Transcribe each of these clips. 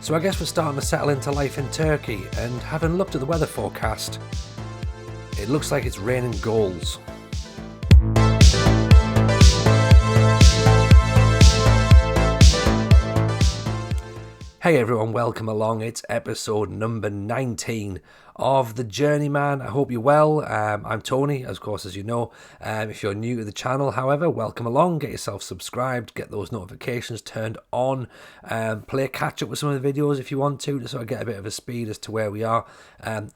So I guess we're starting to settle into life in Turkey, and having looked at the weather forecast, it looks like it's raining goals. Hey everyone, welcome along. It's episode number 19 of the Journeyman. I hope you're well. I'm Tony, of course, as you know. If you're new to the channel, however, welcome along. Get yourself subscribed, get those notifications turned on, play a catch up with some of the videos if you want to sort of get a bit of a speed as to where we are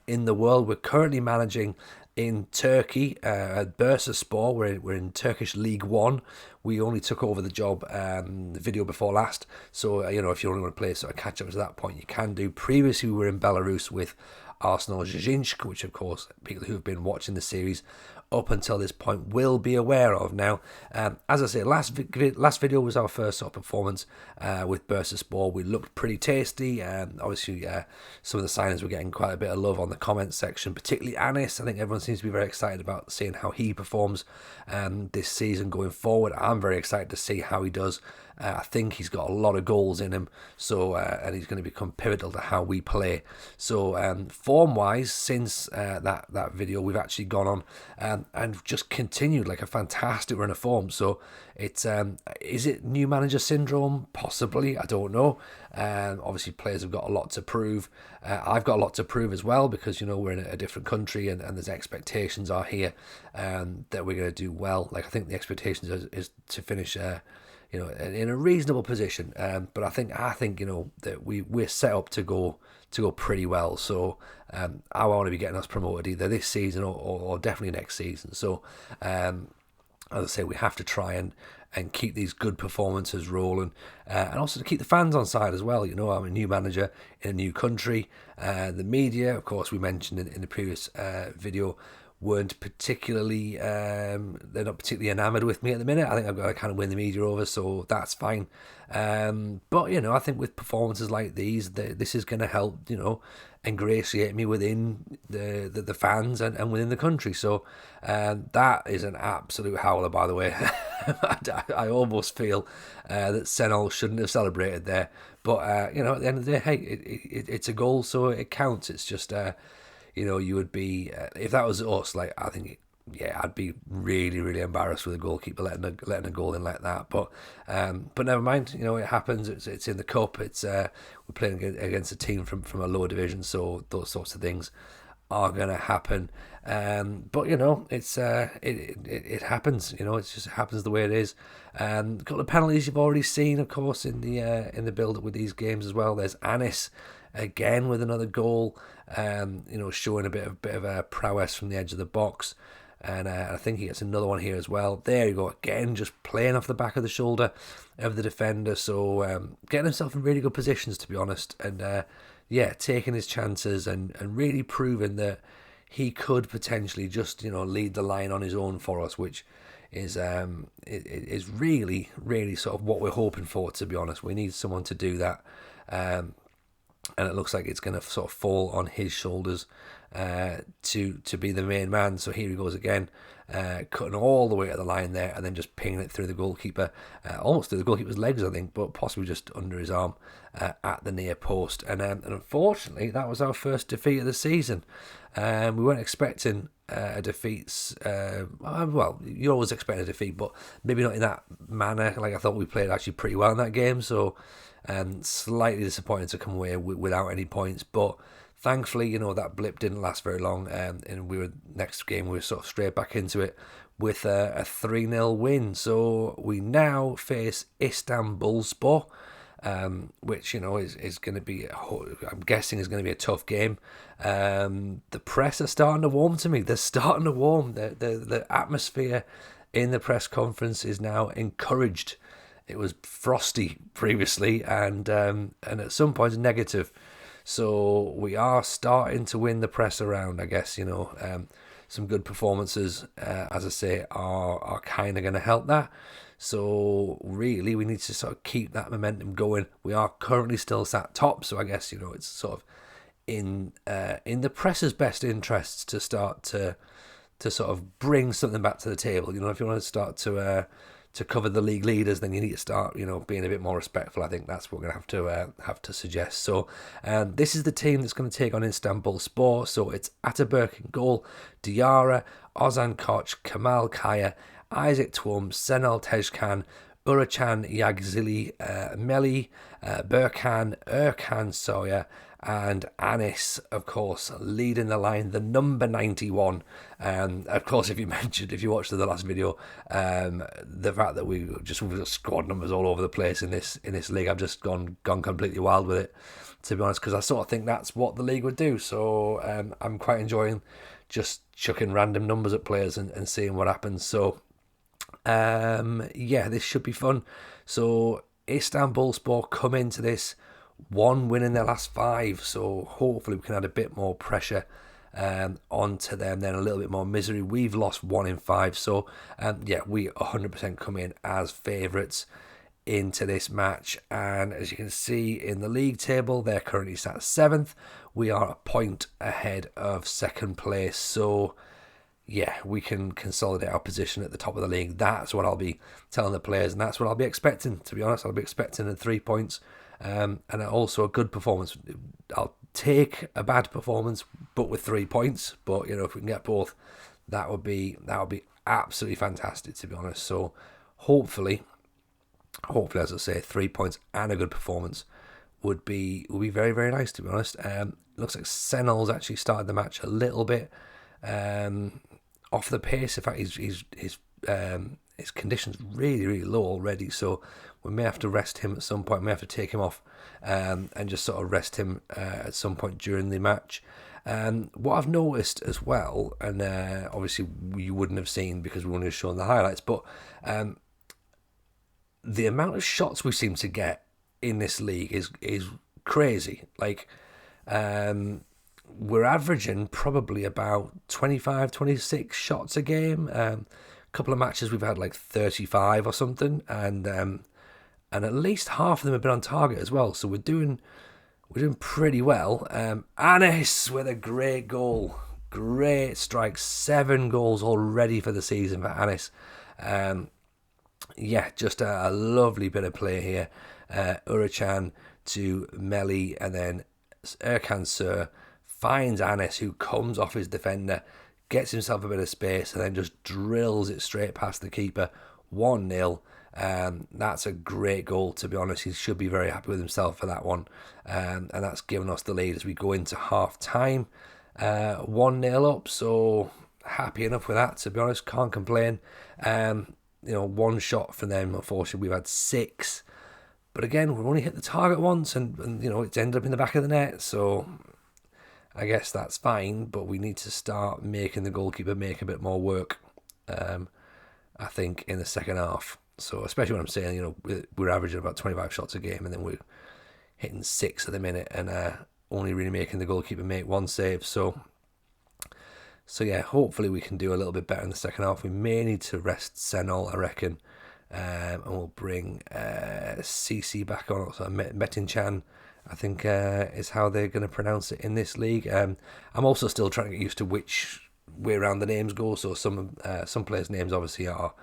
in the world. We're currently managing in Turkey at Bursaspor. We're in Turkish League One. We only took over the job the video before last, so if you only want to play sort of catch up to that point, you can do. Previously we were in Belarus with Arsenal Życinsk, which of course people who have been watching the series up until this point will be aware of. Now, as I say, last video was our first sort of performance with Bursaspor. We looked pretty tasty. Obviously, some of the signings were getting quite a bit of love on the comments section, particularly Aniss. I think everyone seems to be very excited about seeing how he performs this season going forward. I'm very excited to see how he does. I think he's got a lot of goals in him, so and he's going to become pivotal to how we play. So form-wise, since that video, we've actually gone on and just continued like a fantastic run of form. So it's is it new manager syndrome? Possibly, I don't know. Obviously, players have got a lot to prove. I've got a lot to prove as well because we're in a different country and there's expectations are here that we're going to do well. Like I think the expectations is to finish. In a reasonable position, but I think that we're set up to go pretty well. So I want to be getting us promoted either this season or definitely next season. So as I say, we have to try and keep these good performances rolling, and also to keep the fans on side as well. I'm a new manager in a new country. The media, of course, we mentioned in the previous video, weren't particularly they're not particularly enamoured with me at the minute. I think I've got to kind of win the media over, so that's fine. But I think with performances like these, this is going to help ingratiate me within the fans and within the country. So that is an absolute howler, by the way. I almost feel that Senol shouldn't have celebrated there, but at the end of the day, hey, it's a goal, so it counts. It's just you would be if that was us. Like I think, I'd be really, really embarrassed with a goalkeeper letting a goal in like that. But never mind. It happens. It's in the cup. It's we're playing against a team from a lower division, so those sorts of things are gonna happen. But it's it happens. It just happens the way it is. Got the penalties you've already seen, of course, in the build up with these games as well. There's Aniss again with another goal, showing a bit of a prowess from the edge of the box, and I think he gets another one here as well. There you go, again, just playing off the back of the shoulder of the defender, so getting himself in really good positions, to be honest, and taking his chances and really proving that he could potentially just lead the line on his own for us, which is really, really sort of what we're hoping for, to be honest. We need someone to do that. And it looks like it's going to sort of fall on his shoulders to be the main man. So here he goes again, cutting all the way to the line there and then just pinging it through the goalkeeper, almost through the goalkeeper's legs, I think, but possibly just under his arm at the near post. And unfortunately, that was our first defeat of the season. We weren't expecting a defeat. Well, you always expect a defeat, but maybe not in that manner. Like I thought we played actually pretty well in that game, so slightly disappointed to come away without any points, but thankfully, that blip didn't last very long, and next game we were sort of straight back into it with a 3-0 win. So we now face Istanbulspor, which is going to be, I'm guessing, is going to be a tough game. The press are starting to warm to me. They're starting to warm. The atmosphere in the press conference is now encouraged. It was frosty previously, and at some point negative. So we are starting to win the press around, I guess. Some good performances, as I say, are kind of going to help that. So really, we need to sort of keep that momentum going. We are currently still sat top, so I guess it's sort of in the press's best interests to start to sort of bring something back to the table. If you want to start to to cover the league leaders, then you need to start, being a bit more respectful. I think that's what we're going to have to suggest. So this is the team that's going to take on Istanbulspor. So it's Ataberk in goal, Diarra, Ozan Koç, Kemal Kaya, Isaac Twum, Senal Tezcan, Urachan Yagzili, Meli, Burkan, Erkan Soya, and Aniss, of course, leading the line, the number 91. Of course, if you watched the last video, the fact that we've got squad numbers all over the place in this league, I've just gone completely wild with it, to be honest, because I sort of think that's what the league would do. So I'm quite enjoying just chucking random numbers at players and seeing what happens. So this should be fun. So Istanbulspor come into this one win in their last 5, so hopefully we can add a bit more pressure onto them, then a little bit more misery. We've lost 1 in 5, so we 100% come in as favourites into this match. And as you can see in the league table, they're currently sat 7th. We are a point ahead of 2nd place, so we can consolidate our position at the top of the league. That's what I'll be telling the players, and that's what I'll be expecting, to be honest. I'll be expecting 3 points. And also a good performance. I'll take a bad performance, but with 3 points. But if we can get both, that would be absolutely fantastic, to be honest. So hopefully, as I say, 3 points and a good performance would be very, very nice, to be honest. Looks like Senal's actually started the match a little bit off the pace. In fact, his condition's really, really low already, so we may have to rest him at some point. We may have to take him off and just sort of rest him at some point during the match. What I've noticed as well, and obviously you wouldn't have seen because we wouldn't have shown the highlights, but the amount of shots we seem to get in this league is crazy. Like, we're averaging probably about 25, 26 shots a game. Couple of matches we've had like 35 or something, and at least half of them have been on target as well. So we're doing pretty well. Aniss with a great goal, great strike, 7 goals already for the season for Aniss. Just a lovely bit of play here. Urachan to Meli, and then Erkan Sir finds Aniss, who comes off his defender, gets himself a bit of space, and then just drills it straight past the keeper. 1-0. That's a great goal, to be honest. He should be very happy with himself for that one. And that's given us the lead as we go into half time. 1-0 up, so happy enough with that, to be honest. Can't complain. One shot from them. Unfortunately, we've had 6. But again, we've only hit the target once, and it's ended up in the back of the net, so I guess that's fine, but we need to start making the goalkeeper make a bit more work, I think, in the second half. So especially when I'm saying, we're averaging about 25 shots a game, and then we're hitting 6 at the minute, and only really making the goalkeeper make 1 save. So hopefully we can do a little bit better in the second half. We may need to rest Senal, I reckon, and we'll bring CC back on, so Metin Chan, I think, is how they're going to pronounce it in this league. I'm also still trying to get used to which way around the names go. So some players' names obviously are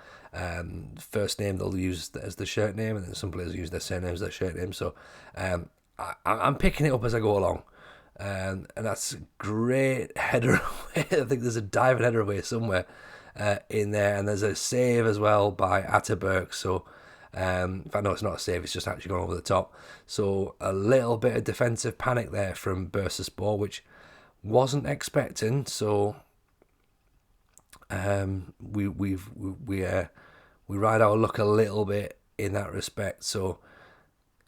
first name they'll use as the shirt name, and then some players use their surname as their shirt name. So I'm picking it up as I go along. And that's a great header away. I think there's a diving header away somewhere in there, and there's a save as well by Ataberk. So in fact, no, it's not a save, it's just actually gone over the top. So a little bit of defensive panic there from Bursaspor, which wasn't expecting. So we ride our luck a little bit in that respect. So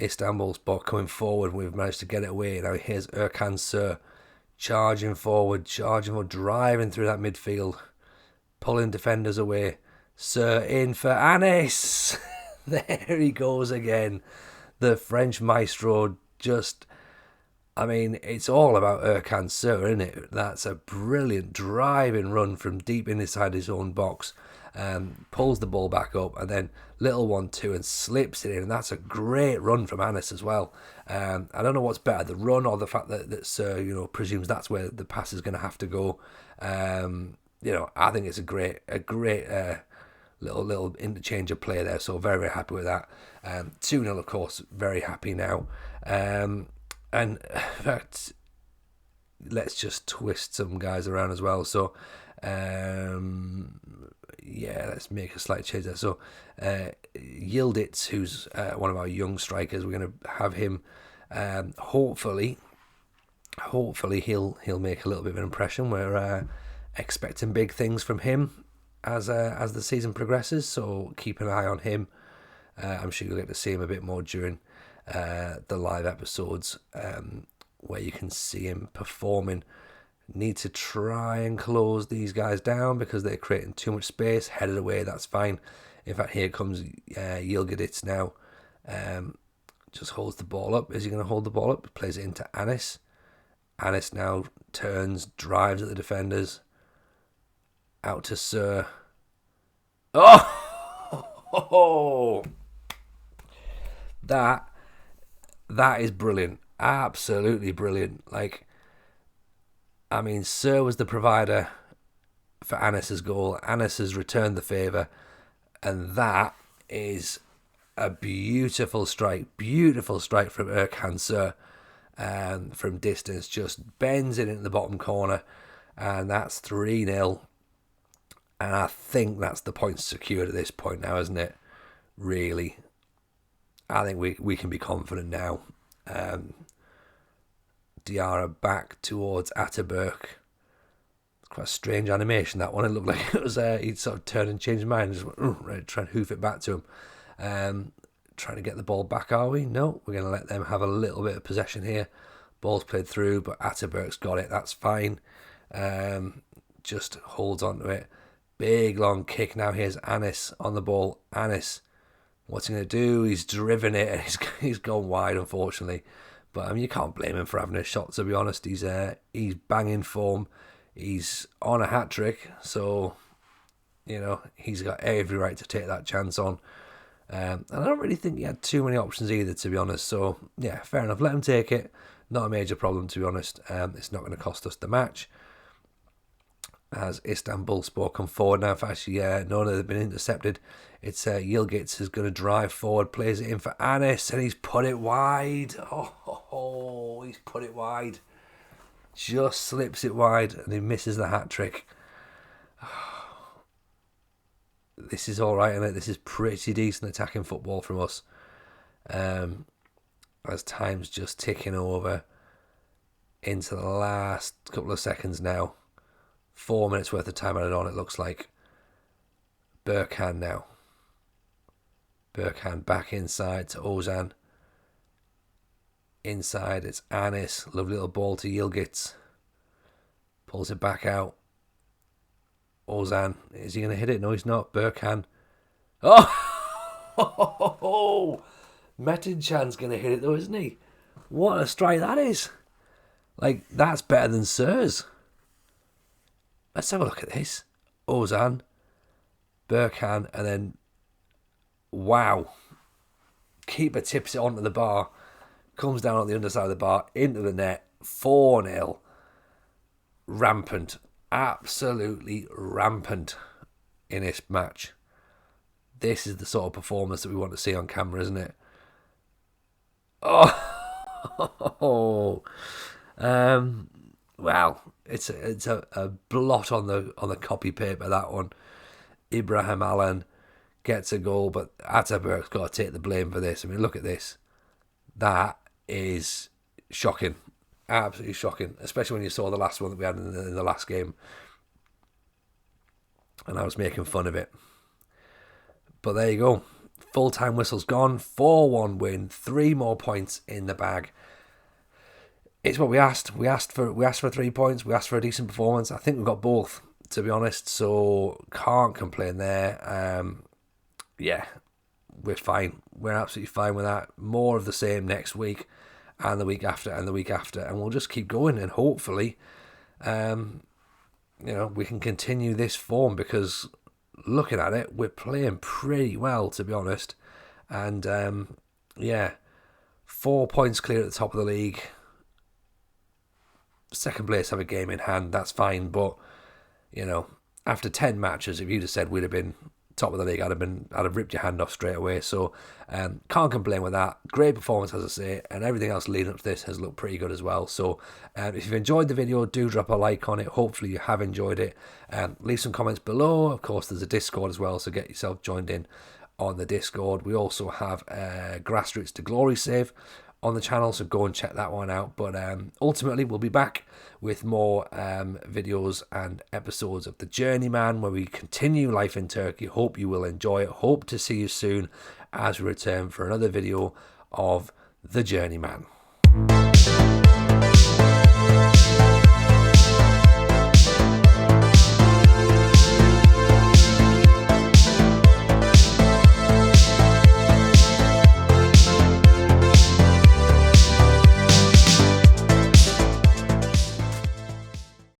Istanbulspor coming forward, we've managed to get it away. Now here's Erkan Sir charging forward, driving through that midfield, pulling defenders away. Sir in for Aniss. There he goes again. The French maestro just, it's all about Erkan Sir, isn't it? That's a brilliant driving run from deep inside his own box. Pulls the ball back up, and then little 1-2 and slips it in, and that's a great run from Aniss as well. I don't know what's better, the run or the fact that Sir presumes that's where the pass is going to have to go. I think it's a great little interchange of play there. So very, very happy with that. 2-0, of course, very happy now. And in fact, let's just twist some guys around as well. So, let's make a slight change there. So, Yildiz, who's one of our young strikers, we're going to have him. Hopefully he'll make a little bit of an impression. We're expecting big things from him as the season progresses. So keep an eye on him. I'm sure you'll get to see him a bit more during the live episodes, where you can see him performing. Need to try and close these guys down because they're creating too much space. Headed away, that's fine. In fact, here comes Yildiz now. Just holds the ball up. Is he going to hold the ball up? Plays it into Aniss. Aniss now turns, drives at the defenders. Out to Sir. Oh! That is brilliant. Absolutely brilliant. Sir was the provider for Aniss's goal. Aniss has returned the favour. And that is a beautiful strike from Erkan Sir, from distance, just bends it into the bottom corner, and that's 3-0. And I think that's the point secured at this point now, isn't it? Really, I think we can be confident now. Diarra back towards Ataturk. Quite a strange animation, that one. It looked like it was he'd sort of turned and changed his mind and just went, right, try and hoof it back to him. Trying to get the ball back, are we? No, we're going to let them have a little bit of possession here. Ball's played through, but Ataturk's got it. That's fine. Just holds on to it. Big long kick now. Here's Aniss on the ball. Aniss, what's he going to do? He's driven it and he's gone wide, unfortunately. But you can't blame him for having a shot, to be honest. He's banging form. He's on a hat-trick, so he's got every right to take that chance on. And I don't really think he had too many options either, to be honest. So, yeah, fair enough. Let him take it. Not a major problem, to be honest. It's not going to cost us the match. As Istanbulspor come forward now. Actually, no, they've been intercepted. It's Yildiz who's going to drive forward, plays it in for Aniss, and he's put it wide. He's put it wide. Just slips it wide, and he misses the hat-trick. This is all right, isn't it? This is pretty decent attacking football from us. As time's just ticking over into the last couple of seconds now. 4 minutes worth of time added on, it looks like. Burkan now. Burkan back inside to Ozan. Inside, it's Aniss. Lovely little ball to Yildiz. Pulls it back out. Ozan, is he going to hit it? No, he's not. Burkan. Oh! Metinchan's going to hit it though, isn't he? What a strike that is. That's better than Sir's. Let's have a look at this. Ozan, Burkan, and then, wow. Keeper tips it onto the bar. Comes down on the underside of the bar, into the net. 4-0. Rampant. Absolutely rampant in this match. This is the sort of performance that we want to see on camera, isn't it? Well, it's a blot on the copy paper, that one. Ibrahim Allen gets a goal, but Ataturk's got to take the blame for this. Look at this. That is shocking. Absolutely shocking, especially when you saw the last one that we had in the last game. And I was making fun of it. But there you go. Full-time whistle's gone. 4-1 win. 3 more points in the bag. It's what we asked. We asked for 3 points. We asked for a decent performance. I think we've got both, to be honest. So can't complain there. We're fine. We're absolutely fine with that. More of the same next week, and the week after, and the week after, and we'll just keep going. And hopefully, we can continue this form, because looking at it, we're playing pretty well, to be honest. And 4 points clear at the top of the league. Second place have a game in hand, that's fine. But, after 10 matches, if you'd have said we'd have been top of the league, I'd have ripped your hand off straight away. So can't complain with that. Great performance, as I say, and everything else leading up to this has looked pretty good as well. So if you've enjoyed the video, do drop a like on it. Hopefully you have enjoyed it. Leave some comments below. Of course, there's a Discord as well, so get yourself joined in on the Discord. We also have Grassroots to Glory save on the channel, so go and check that one out. But ultimately, we'll be back with more videos and episodes of The Journeyman, where we continue life in Turkey. Hope you will enjoy it. Hope to see you soon as we return for another video of The Journeyman.